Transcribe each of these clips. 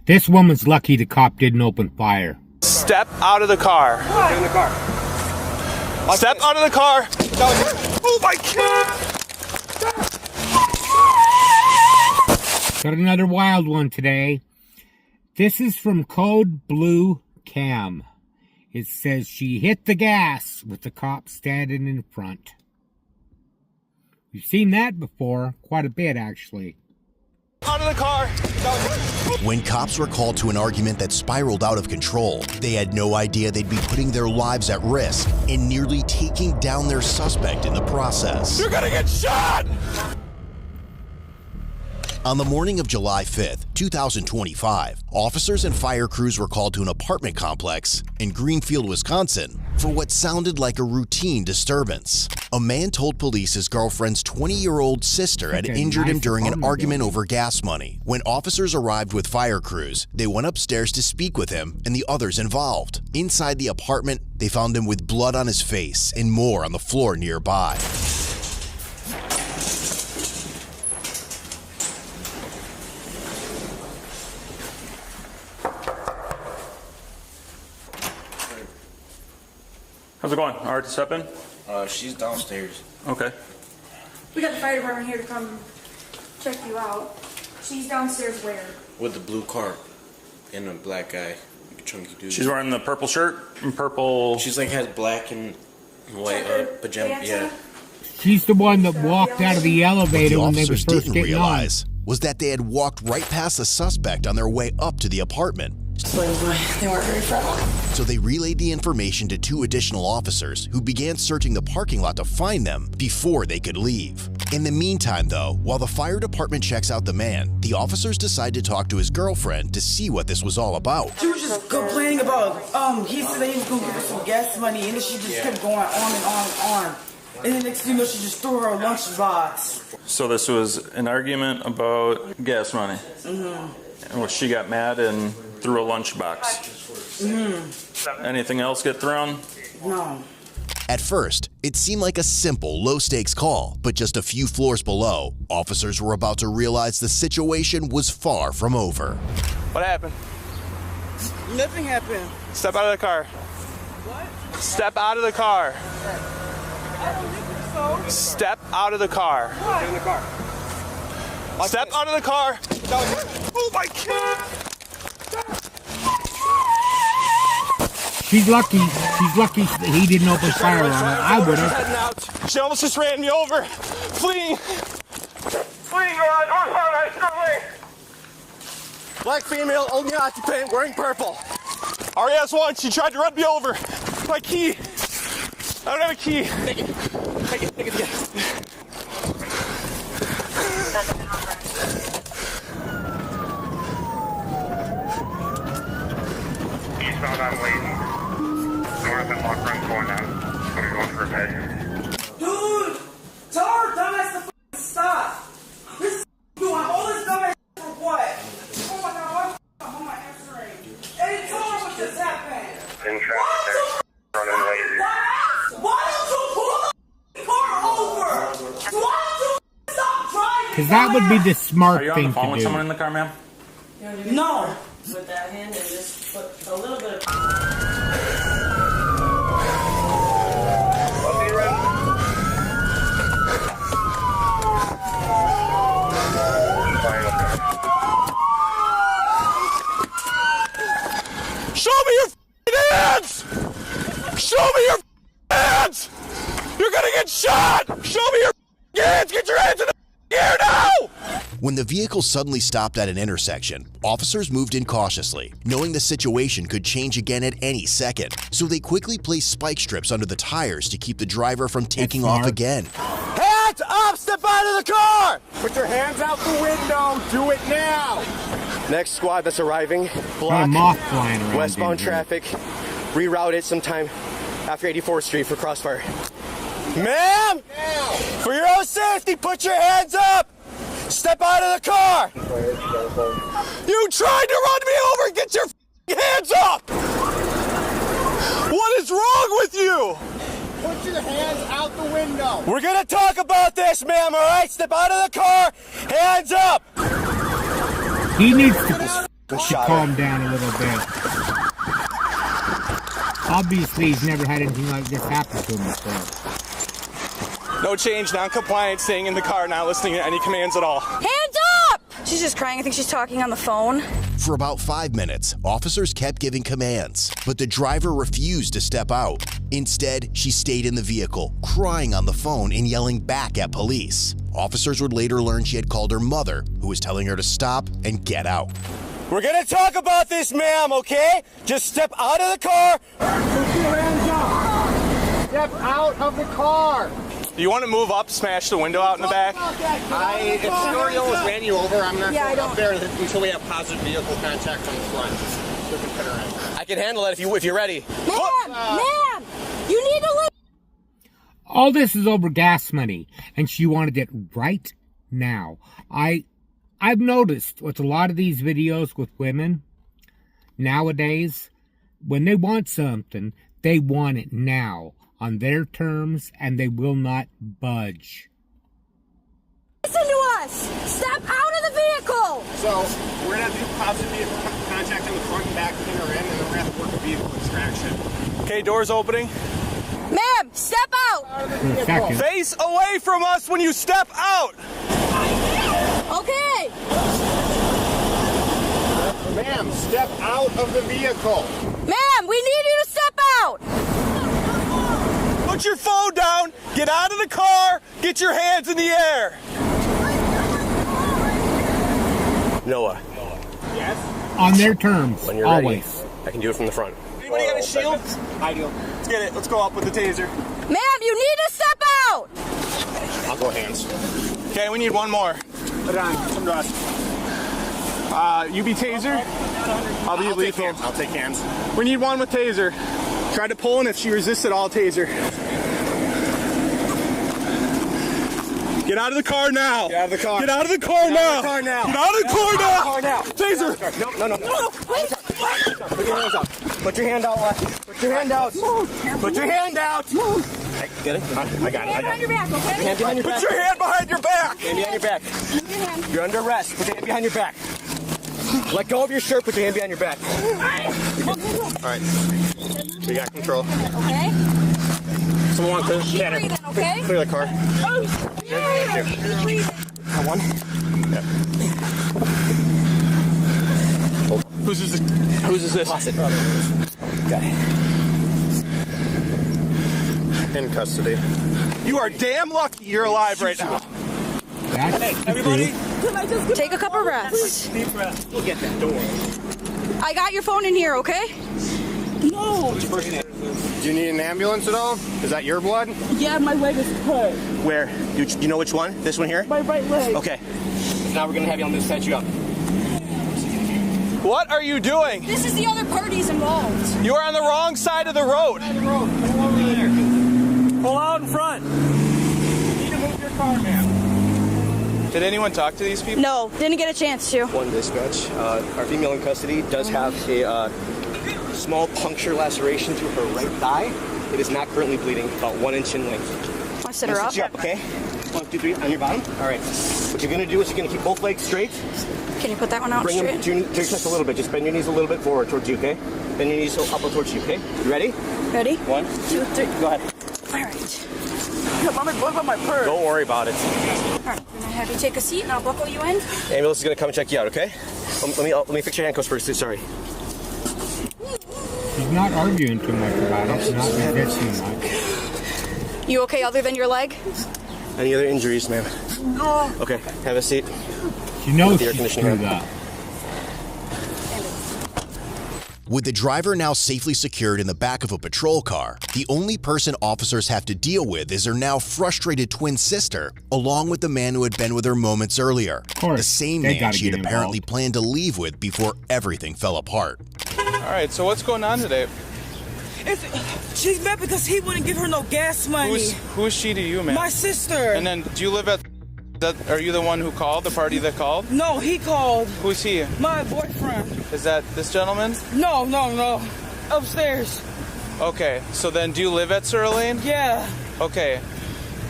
This woman's lucky the cop didn't open fire. Step out of the car. Get in the car. Step out of the car. Oh my God! Got another wild one today. This is from Code Blue Cam. It says she hit the gas with the cop standing in front. We've seen that before, quite a bit actually. Out of the car. When cops were called to an argument that spiraled out of control, they had no idea they'd be putting their lives at risk and nearly taking down their suspect in the process. You're gonna get shot! On the morning of July 5th, 2025, officers and fire crews were called to an apartment complex in Greenfield, Wisconsin, for what sounded like a routine disturbance. A man told police his girlfriend's 20-year-old sister had injured him during an argument over gas money. When officers arrived with fire crews, they went upstairs to speak with him and the others involved. Inside the apartment, they found him with blood on his face and more on the floor nearby. How's it going? All right to step in? She's downstairs. Okay. We got the fire department here to come check you out. She's downstairs where? With the blue car and a black guy, chunky dude. She's wearing the purple shirt and purple... She's like has black and white pajama. Yeah. She's the one that walked out of the elevator when they were What the officers first didn't getting on. realize was that they had walked right past the suspect on their way up to the apartment. Explains why they weren't very friendly. So they relayed the information to 2 additional officers who began searching the parking lot to find them before they could leave. In the meantime, though, while the fire department checks out the man, the officers decide to talk to his girlfriend to see what this was all about. She was just complaining about, he said that he was going to give her some gas money, and then she just kept going on and on and on. And then next thing you know, she just threw her lunchbox. So this was an argument about gas money? Mm-hmm. And she got mad and threw a lunchbox? Mm-hmm. Anything else get thrown? No. At first, it seemed like a simple, low-stakes call, but just a few floors below, officers were about to realize the situation was far from over. What happened? Nothing happened. Step out of the car. What? Step out of the car. I don't think so. Step out of the car. What? Get in the car. Step out of the car. Oh my God! She's lucky that he didn't open fire on her. I would have. She almost just ran me over. Fleeing. Fleeing, black female, only occupant, wearing purple. RES1, she tried to run me over. My key. I don't have a key. Take it again. Eastbound on Layton. North and Lock Run going down. We're going for a pay. Dude! Tell her dumbass to f***ing stop! This is doing all this dumbass for what? Oh my God, why am I answering? Hey, tell her what just happened! In traffic there. Running lazy. Why don't you pull the car over? Why don't you stop driving? Because that would be the smart Are you on the thing phone to with do. someone in the car, ma'am? No. With that hand and just put a little bit of... Show me your hands! Show me your hands! You're gonna get shot! Show me your hands! Get your hands in the air now! When the vehicle suddenly stopped at an intersection, officers moved in cautiously, knowing the situation could change again at any second. So they quickly placed spike strips under the tires to keep the driver from taking off again. Hands up! Step out of the car! Put your hands out the window! Do it now! Next squad that's arriving, Got a block moth flying around westbound in here. traffic, reroute it sometime after 84th Street for crossfire. Ma'am! For your own safety, put your hands up! Step out of the car! You tried to run me over! Get your hands up! What is wrong with you? Put your hands out the window. We're gonna talk about this, ma'am, alright? Step out of the car! Hands up! He needs to calm down a little bit. Obviously, he's never had anything like this happen to him before. No change, non-compliant, staying in the car, not listening to any commands at all. Hands up! She's just crying. I think she's talking on the phone. For about 5 minutes, officers kept giving commands, but the driver refused to step out. Instead, she stayed in the vehicle, crying on the phone and yelling back at police. Officers would later learn she had called her mother, who was telling her to stop and get out. We're gonna talk about this, ma'am, okay? Just step out of the car. Put your hands up. Step out of the car. Do you want to move up, smash the window out in the back? If she already almost ran you over, I'm not going up there until we have positive vehicle contact from the front. So we can put her in. I can handle it if you're ready. Ma'am, you need to leave. All this is over gas money, and she wanted it right now. I've noticed with a lot of these videos with women nowadays, when they want something, they want it now, on their terms, and they will not budge. Listen to us! Step out of the vehicle! So, we're going to do positive vehicle contact in the front and back to get her in, and then we're going to have to work a vehicle extraction. Okay, doors opening. Ma'am, step out! Face away from us when you step out! Okay! Ma'am, step out of the vehicle. Ma'am, we need you to step out! Put your phone down, get out of the car, get your hands in the air. Noah. Yes? On their terms, When you're always. ready, I can do it from the front. Anybody got a shield? I do. Let's get it. Let's go up with the taser. Ma'am, you need to step out! I'll go hands. Okay, we need one more. Put it on. Come to us. You be taser? I'll be lethal. I'll take hands. We need one with taser. Try to pull in. If she resisted, I'll taser. Get out of the car now. Get out of the car. Get out of the car now. Get out of the car now. Get out of the car now. Taser. No. Put your hands up. Put your hand out. Put your hand out. Put your hand out. Get it? I got it. Behind your back, okay? Put your hand behind your back. Hand behind your back. You're under arrest. Put your hand behind your back. Let go of your shirt. Put your hand behind your back. All right. We got control. Okay? Someone want to clear Breathe in, okay? Clear the car. One. Whose is this? Okay. In custody. You are damn lucky you're alive right now. That's the truth. Take a couple breaths. Deep breath. We'll get that door. I got your phone in here, okay? No. Do you need an ambulance at all? Is that your blood? Yeah, my leg is cut. Where? You know which one? This one here? My right leg. Okay. Now we're gonna have you on this set you up. What are you doing? This is the other parties involved. You are on the wrong side of the road. Pull out in front. You need to move your car, ma'am. Did anyone talk to these people? No, didn't get a chance to. One dispatch. Our female in custody does have a small puncture laceration to her right thigh. It is not currently bleeding, about 1 inch in length. Want to sit her up? Sit you up, okay? 1, 2, 3, on your bottom. All right. What you're gonna do is you're gonna keep both legs straight. Can you put that one out Bring them straight? to your chest a little bit. Just bend your knees a little bit forward towards you, okay? Bend your knees up towards you, okay? You ready? Ready? 1, 2, 3. Go ahead. All right. What about my purse? Don't worry about it. All right, I'm gonna have you take a seat and I'll buckle you in. Ambulance is gonna come and check you out, okay? Let me fix your handcuffs first. Sorry. He's not arguing too much about it. He's not resisting much. You okay other than your leg? Any other injuries, ma'am? No. Okay, have a seat. She knows The air she's conditioning screwed on. up. With the driver now safely secured in the back of a patrol car, the only person officers have to deal with is their now frustrated twin sister, along with the man who had been with her moments earlier. course, The same they man gotta she had get apparently involved. planned to leave with before everything fell apart. All right, so what's going on today? She's mad because he wouldn't give her no gas money. Who is she to you, man? My sister. And then, do you live at? Are you the one who called? The party that called? No, he called. Who's he? My boyfriend. Is that this gentleman? No. Upstairs. Okay, so then do you live at Sur Lane? Yeah. Okay,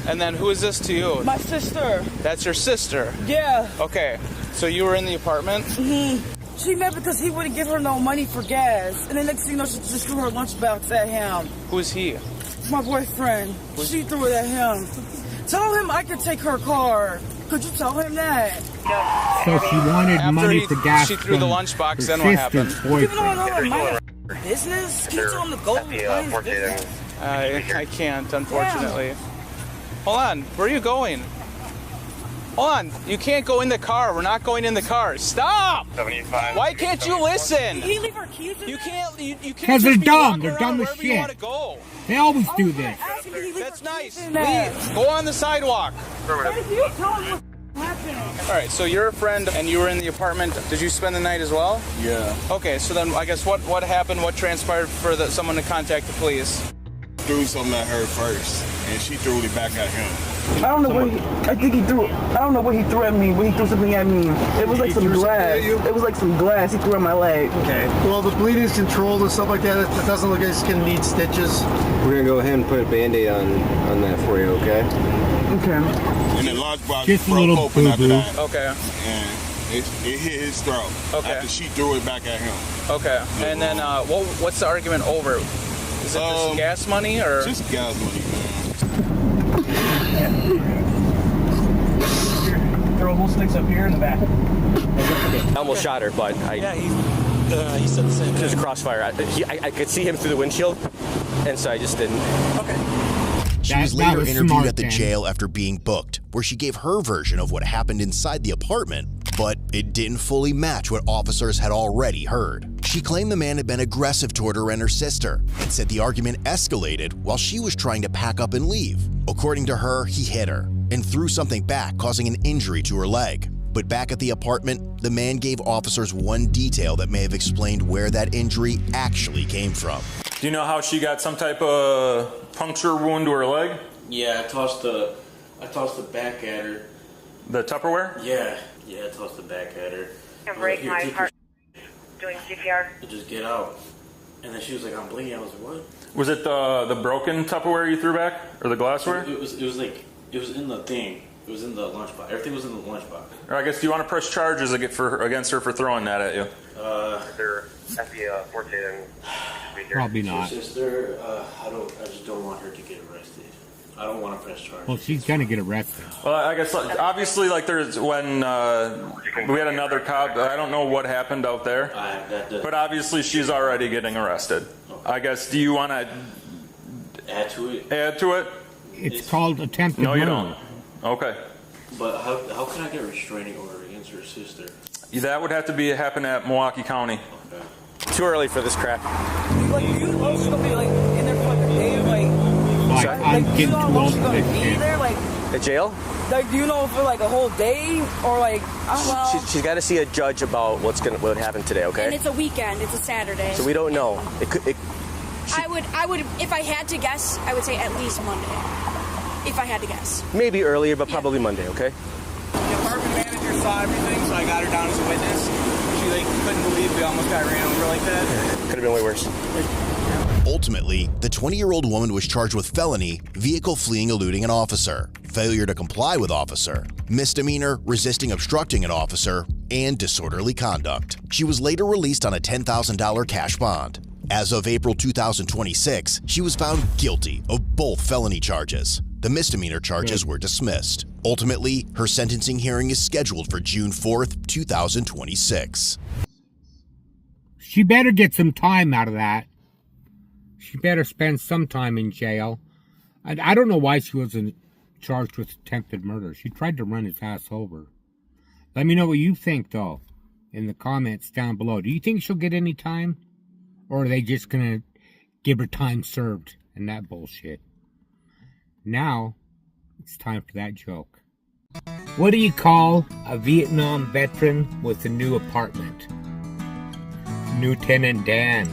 and then who is this to you? My sister. That's your sister. Yeah. Okay, so you were in the apartment? Mm-hmm. She mad because he wouldn't give her no money for gas. And then next thing you know, she just threw her lunchbox at him. Who's he? My boyfriend. She threw it at him. Tell him I could take her car. Could you tell him that? So she wanted money for gas. She threw the lunchbox, then what happened? You don't know my business? Can you tell him to go? I can't, unfortunately. Yeah. Hold on, where are you going? Hold on, you can't go in the car. We're not going in the car. Stop! 75. Why can't you listen? Did he leave her keys in You can't. You can't. Because they're just be dumb. walking They're around dumb as wherever you want shit. to go. They always do this. That's nice. Leave. Go on the sidewalk. You tell him what's happening. All right. So you're a friend, and you were in the apartment. Did you spend the night as well? Yeah. Okay. So then, I guess what happened? What transpired for someone to contact the police? Threw something at her first, and she threw it back at him. I don't know what I think he threw. I don't know what he threw at me. When he threw something at me, it was like some glass. It was like some glass he threw at my leg. Okay. Well, the bleeding's controlled and stuff like that. It doesn't look like it's gonna need stitches. We're gonna go ahead and put a Band-Aid on that for you, okay? Okay. And the lunchbox Just a broke little open after boo-boo. that. Okay. And it hit his throat. Okay. After she threw it back at him. Okay. And then what's the argument over? Is it just gas money or? Just gas money, man. Throw little sticks up here in the back. I almost shot her, but he said the same. There's a crossfire. I could see him through the windshield, and so I just didn't. Okay. She was later interviewed at the jail after being booked, where she gave her version of what happened inside the apartment, but it didn't fully match what officers had already heard. She claimed the man had been aggressive toward her and her sister, and said the argument escalated while she was trying to pack up and leave. According to her, he hit her and threw something back, causing an injury to her leg. But back at the apartment, the man gave officers one detail that may have explained where that injury actually came from. Do you know how she got some type of puncture wound to her leg? Yeah, I tossed the back at her. The Tupperware? Yeah, I tossed the back at her. I'm breaking my heart doing CPR. Just get out. And then she was like, I'm bleeding. I was like, what? Was it the broken Tupperware you threw back? Or the glassware? It was in the thing. It was in the lunchbox. Everything was in the lunchbox. Or I guess, do you want to press charges against her for throwing that at you? They're FB 14. Probably not. Sister, I just don't want her to get arrested. I don't want to press charges. Well, she's gonna get arrested. Well, I guess obviously, there's when we had another cop. I don't know what happened out there, but obviously she's already getting arrested. Okay. I guess. Do you want to add to it? Add to it? It's called attempted murder. No, you don't. Okay. But how can I get a restraining order against her sister? That would have to happen at Milwaukee County. Okay. Too early for this crap. Like, you know she's gonna be like in there for like a day, I'm getting too old for this shit. At jail? Like, do you know for like a whole day or like? I don't know. She's got to see a judge about what happened today. Okay. And it's a weekend. It's a Saturday. So we don't know. I would, if I had to guess, I would say at least Monday. If I had to guess. Maybe earlier, but probably Monday. Okay. The apartment manager saw everything, so I got her down as a witness. She couldn't believe we almost got ran over like that. Could have been way worse. Ultimately, the 20-year-old woman was charged with felony, vehicle fleeing eluding an officer, failure to comply with officer, misdemeanor, resisting obstructing an officer, and disorderly conduct. She was later released on a $10,000 cash bond. As of April 2026, she was found guilty of both felony charges. The misdemeanor charges were dismissed. Ultimately, her sentencing hearing is scheduled for June 4th, 2026. She better get some time out of that. She better spend some time in jail. I don't know why she wasn't charged with attempted murder. She tried to run his ass over. Let me know what you think, though, in the comments down below. Do you think she'll get any time? Or are they just going to give her time served and that bullshit? Now, it's time for that joke. What do you call a Vietnam veteran with a new apartment? Lieutenant Dan.